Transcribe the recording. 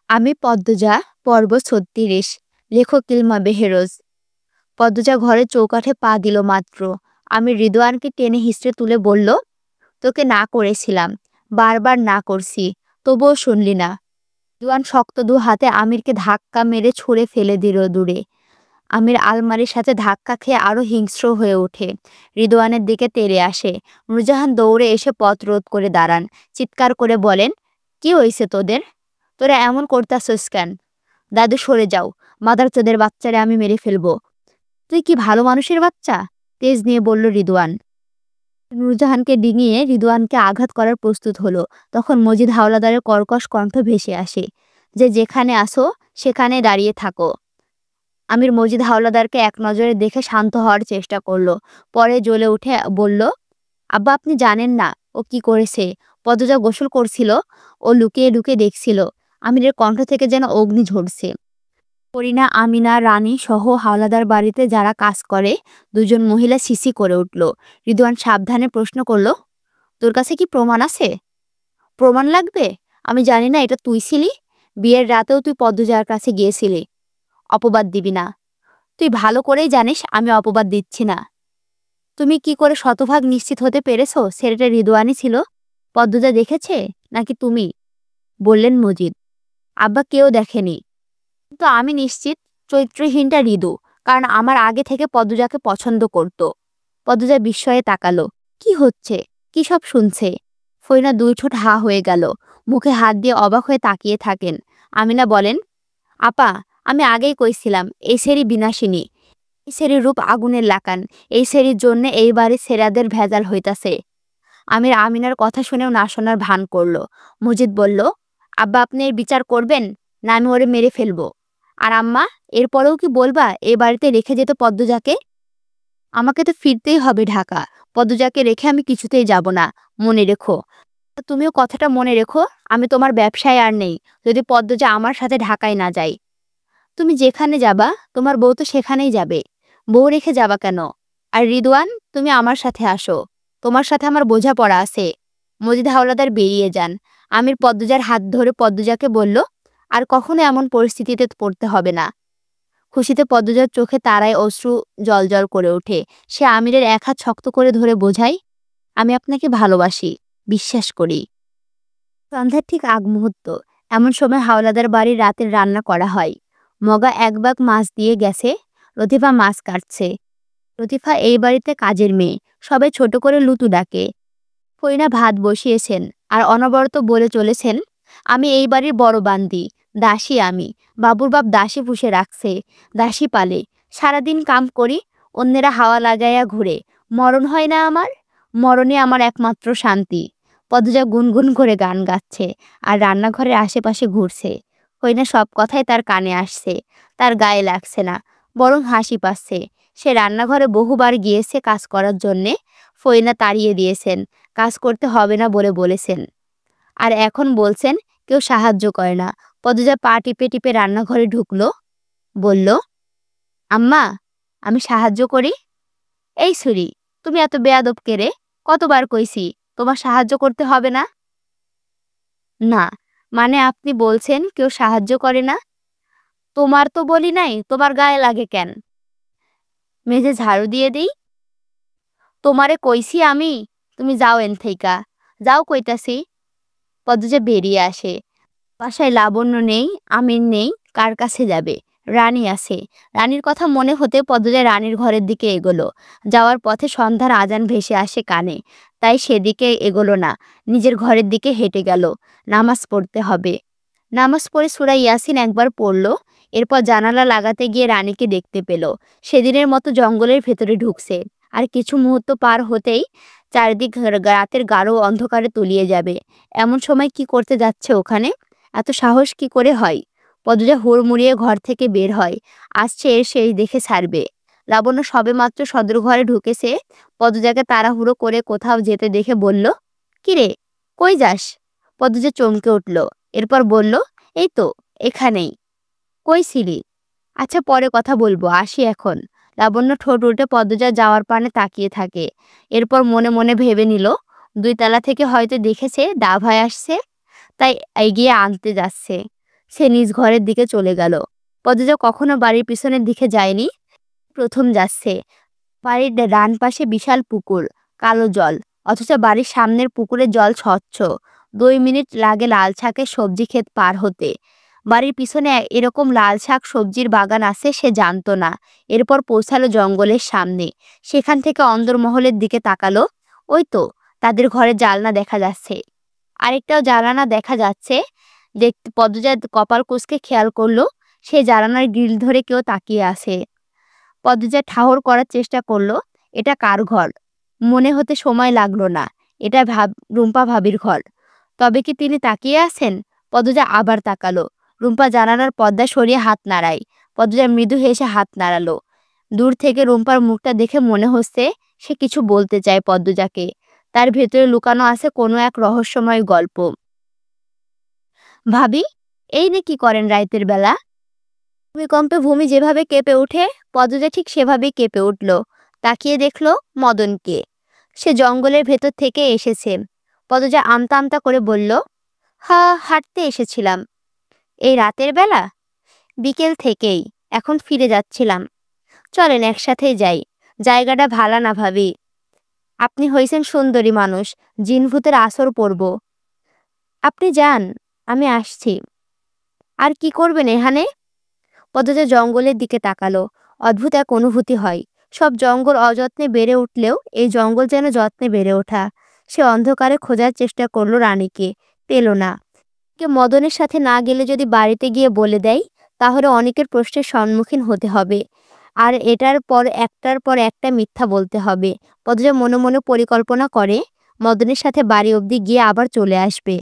আমি পদ্মজা, পর্ব ৩৬, লেখক ইলমা বেহেরোজ। পদ্মজা ঘরের চৌকাঠে পা দিল মাত্র, আমি রিদওয়ানকে টেনে হিঁচড়ে তুলে বলল, তোকে না করেছিলাম, বারবার না করছি, তবুও শুনলি না। রিদওয়ান শক্ত দু হাতে আমিরকে ধাক্কা মেরে ছুঁড়ে ফেলে দিল দূরে। আমির আলমারির সাথে ধাক্কা খেয়ে আরও হিংস্র হয়ে ওঠে, রিদওয়ানের দিকে তেড়ে আসে। নূরজাহান দৌড়ে এসে পথ রোধ করে দাঁড়ান, চিৎকার করে বলেন, কি হয়েছে তোদের? তোরা এমন করতাছস কেন? দাদু সরে যাও, মাদারচোদের বাচ্চারে আমি মেরে ফেলবো। তুই কি ভালো মানুষের বাচ্চা? তেজ নিয়ে বলল রিদওয়ান। নূরজাহানকে ডিঙিয়ে রিদওয়ানকে আঘাত করার প্রস্তুত হলো, তখন মজিদ হাওলাদারের কর্কশ কণ্ঠ ভেসে আসে, যে যেখানে আসো সেখানে দাঁড়িয়ে থাকো। আমির মজিদ হাওলাদারকে এক নজরে দেখে শান্ত হওয়ার চেষ্টা করলো, পরে জ্বলে উঠে বলল, আব্বা আপনি জানেন না ও কি করেছে? পদ্মজা গোসল করছিল, ও লুকিয়ে লুকিয়ে দেখছিল। আমিরের কণ্ঠ থেকে যেন অগ্নি ঝরছে। করিনা, আমিনা, রানী সহ হাওলাদার বাড়িতে যারা কাজ করে দুজন মহিলা সিসি করে উঠল। রিদওয়ান সাবধানে প্রশ্ন করল, তোর কাছে কি প্রমাণ আছে? প্রমাণ লাগবে? আমি জানি না এটা তুই ছিলি? বিয়ের রাতেও তুই পদ্মজার কাছে গিয়েছিলি। অপবাদ দিবি না। তুই ভালো করেই জানিস আমি অপবাদ দিচ্ছি না। তুমি কি করে শতভাগ নিশ্চিত হতে পেরেছো ছেলেটা রিদওয়ানই ছিল? পদ্মজা দেখেছে নাকি তুমি? বললেন মজিদ। আব্বা কেউ দেখেনি, কিন্তু আমি নিশ্চিত চরিত্রহীনটা রিদু, কারণ আমার আগে থেকে পদ্মজাকে পছন্দ করত। পদ্মজা বিস্ময়ে তাকালো, কি হচ্ছে, কি সব শুনছে? ফইনা দুই ঠোঁট হা হয়ে গেল, মুখে হাত দিয়ে অবাক হয়ে তাকিয়ে থাকেন। আমিনা বলেন, আপা, আমি আগেই কইছিলাম এই সেরি বিনাশিনী, এই সেরির রূপ আগুনের লাকান, এই সেরির জন্যে এই বাড়ির সেরাদের ভেজাল হইতাছে। আমির আমিনার কথা শুনেও না শোনার ভান করল। মজিদ বলল, আব্বা আপনি এর বিচার করবেন না আমি ওরে মেরে ফেলবো? আর আম্মা, এরপরেও কি বলবা এ বাড়িতে রেখে যেত পদ্মজাকে? আমাকে তো ফিরতেই হবে ঢাকা, পদ্মজাকে রেখে আমি কিছুতেই যাব না, মনে রেখো। তুমিও কথাটা মনে রেখো, আমি তোমার ব্যবসায় আর নেই যদি পদ্মজা আমার সাথে ঢাকায় না যায়। তুমি যেখানে যাবা তোমার বউ তো সেখানেই যাবে, বউ রেখে যাবা কেন? আর রিদওয়ান, তুমি আমার সাথে আসো, তোমার সাথে আমার বোঝাপড়া আছে। মজিদ হাওলাদার বেরিয়ে যান। আমির পদ্মজার হাত ধরে পদ্মজাকে বলল, আর কখনো এমন পরিস্থিতিতে পড়তে হবে না। খুশিতে পদ্মজার চোখে তারায় অশ্রু জলজল করে ওঠে। সে আমিরের এক হাত শক্ত করে ধরে বোঝায়, আমি আপনাকে ভালোবাসি, বিশ্বাস করি। সন্ধ্যার ঠিক আগ মুহূর্ত, এমন সময় হাওলাদার বাড়ির রাতের রান্না করা হয়। মগা এক বাগ মাছ দিয়ে গেছে, লতিফা মাছ কাটছে। লতিফা এই বাড়িতে কাজের মেয়ে, সবাই ছোট করে লুতু ডাকে। ফইনা ভাত বসিয়েছেন আর অনবরত বলে চলেছেন, আমি এই বাড়ির বড় বান্দি, দাসী আমি, বাবুর বাপ দাসী পুষে রাখছে, দাসী পালে, সারাদিন কাম করি, অন্যেরা হাওয়া লাগাইয়া ঘুরে, মরণ হয় না আমার, মরণে আমার একমাত্র শান্তি। পদ্মজা গুনগুন করে গান গাচ্ছে আর রান্নাঘরের আশেপাশে ঘুরছে। ফইনা সব কথাই তার কানে আসছে, তার গায়ে লাগছে না, বরং হাসি পাচ্ছে। সে রান্নাঘরে বহুবার গিয়েছে কাজ করার জন্যে, ফইনা তাড়িয়ে দিয়েছেন, কাজ করতে হবে না বলে বলেছেন। আর এখন বলছেন কেউ সাহায্য করে না। পদ্মজা পা টিপে টিপে রান্নাঘরে ঢুকলো, বলল, আম্মা, আমি সাহায্য করি? এই ছুরি, তুমি এত বেয়াদব কেরে? কতবার কইছি তোমার সাহায্য করতে হবে না? না, মানে আপনি বলছেন কেউ সাহায্য করে না? তোমার তো বলি নাই, তোমার গায়ে লাগে কেন? মেঝে ঝাড়ু দিয়ে দিই? তোমারে কইছি আমি, তুমি যাও এন থেইকা, যাও কইতাছি। পদ্মজা বেরিয়ে আসে। বাসায় লাবণ্য নেই, আমির নেই, কার কাছে যাবে? রানী আছে। রানীর কথা মনে হতে পদ্মজা রানীর ঘরের দিকে এগোলো। যাওয়ার পথে সন্ধ্যার আজান ভেসে আসে কানে, তাই সেদিকে এগোলো না, নিজের ঘরের দিকে হেঁটে গেল। নামাজ পড়তে হবে। নামাজ পড়ে সূরা ইয়াসিন একবার পড়ল, এরপর জানালা লাগাতে গিয়ে রানীকে দেখতে পেল। সেদিনের মতো জঙ্গলের ভেতরে ঢুকছে, আর কিছু মুহূর্ত পার হতেই চারিদিক রাতের গাঢ় অন্ধকারে তলিয়ে যাবে। এমন সময় কি করতে যাচ্ছে ওখানে? এত সাহস কি করে হয়? পদ্মজা হুড়মুড়িয়ে ঘর থেকে বের হয়, আসছে এর সেই দেখে ছাড়বে। লাবণ্য সবেমাত্র সদর ঘরে ঢুকেছে, পদ্মজাকে তাড়াহুড়ো করে কোথাও যেতে দেখে বলল, কিরে, কই যাস? পদ্মজা চমকে উঠল, এরপর বলল, এই তো এখানেই। কই ছিলি? আচ্ছা পরে কথা বলবো, আসি এখন। লাবণ্য ঠোঁট উল্টে পদ্মজা যাওয়ার পানে তাকিয়ে থাকে। এরপর মনে মনে ভেবে নিল, 2 তলা থেকে হয়তো দেখেছে দাভায় আসছে, তাই এগিয়ে আনতে যাচ্ছে। সে নিজ ঘরের দিকে চলে গেল। পদ্মজা কখনো বাড়ির পিছনের দিকে যায়নি, প্রথম যাচ্ছে। বাড়ির ডান পাশে বিশাল পুকুর, কালো জল, অথচ বাড়ির সামনের পুকুরের জল স্বচ্ছ। 2 মিনিট লাগে লাল শাকের সবজি ক্ষেত পার হতে। বাড়ির পিছনে এরকম লাল শাক সবজির বাগান আছে সে জানতো না। এরপর পৌঁছালো জঙ্গলের সামনে। সেখান থেকে অন্দরমহলের দিকে তাকালো। ওই তো তাদের ঘরের জানলা দেখা যাচ্ছে। আরেকটাও জানালা দেখা যাচ্ছে। দেখতে পদ্মজা কপাল কুঁচকে খেয়াল করলো সে জানালার গ্রিল ধরে কেউ তাকিয়ে আছে। পদ্মজা ঠাহর করার চেষ্টা করলো এটা কার ঘর। মনে হতে সময় লাগলো না, এটা রুম্পা ভাবির ঘর। তবে কি তিনি তাকিয়ে আছেন? পদ্মজা আবার তাকালো। রুম্পা জানালার পর্দা সরিয়ে হাত নাড়ায়। পদ্মজা মৃদু হেসে হাত নাড়ালো। দূর থেকে রুম্পার মুখটা দেখে মনে হচ্ছে সে কিছু বলতে চায় পদ্মজাকে। তার ভেতরে লুকানো আছে কোনো এক রহস্যময় গল্প। ভাবি, এই নে কি করেন রাইতের বেলা? ভূমিকম্পে ভূমি যেভাবে কেঁপে ওঠে পদ্মজা ঠিক সেভাবেই কেঁপে উঠল। তাকিয়ে দেখল মদনকে। সে জঙ্গলের ভেতর থেকে এসেছে। পদ্মজা আমতা আমতা করে বলল, হাঁটতে এসেছিলাম। এই রাতের বেলা? বিকেল থেকেই, এখন ফিরে যাচ্ছিলাম। চলেন একসাথেই যাই। জায়গাটা ভালো না ভাবি? আপনি হইছেন সুন্দরী মানুষ, জিনভূতের আসর পড়ব। আপনি যান, আমি আসছি। আর কি করবেন এখানে? পদ্মজা জঙ্গলের দিকে তাকালো। অদ্ভুত এক অনুভূতি হয়। সব জঙ্গল অযত্নে বেড়ে উঠলেও এই জঙ্গল যেন যত্নে বেড়ে ওঠা। সে অন্ধকারে খোঁজার চেষ্টা করলো রানীকে, পেল না। মদনের সাথে না গেলে যদি বাড়িতে গিয়ে বলে দেয় তাহলে অনেকের প্রশ্নের সম্মুখীন হতে হবে, আর এটার পর একটার পর একটা মিথ্যা বলতে হবে। পদ্মজা মনে মনে পরিকল্পনা করে মদনের সাথে বাড়ি অবধি গিয়ে আবার চলে আসবে।